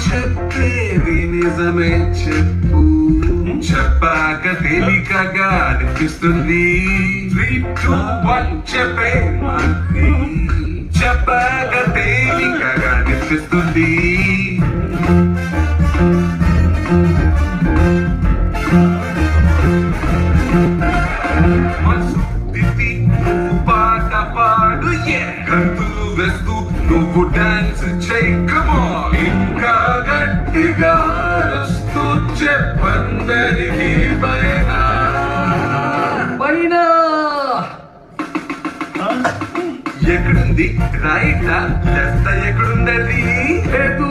చెప్పేది నిజమే చెప్పు, చెప్పాక తేలికగా అనిపిస్తుంది. 3, 2, 1 చెప్పే మంది, చెప్పాక తేలికగా అనిపిస్తుంది. మనసు తిప్పి నువ్వు పాట పాడు, గంతులు వేస్తూ నువ్వు డాన్స్ చేయి. Come on, ఇంకా గట్టిగా అరుస్తూ చెప్పందరికి పైన ఎక్కడుంది రైటా లెఫ్ట్, ఎక్కడుందది? లేదు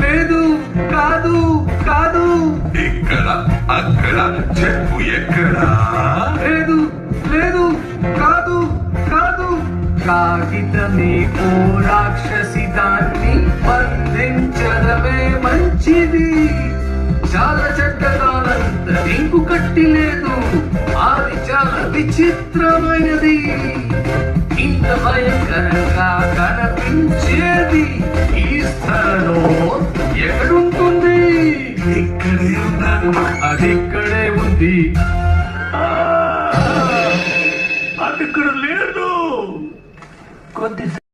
లేదు, కాదు కాదు, ఇక్కడ అక్కడ చెప్పు ఎక్కడ? లేదు లేదు, కాదు కాదు. కాగితమే ఓ రాక్షసి, దాన్ని బంధించడమే మంచిది. చాలా చెడ్డదానంత ఇంకు కట్టి లేదు, అది చాలా విచిత్రమైనది. ఇంత భయంకరంగా కనిపించేది ఈ స్థలంలో ఎక్కడుంటుంది? ఇక్కడే ఉన్నాను. అది ఇక్కడే ఉంది. అది ఇక్కడ లేదు. కొద్ది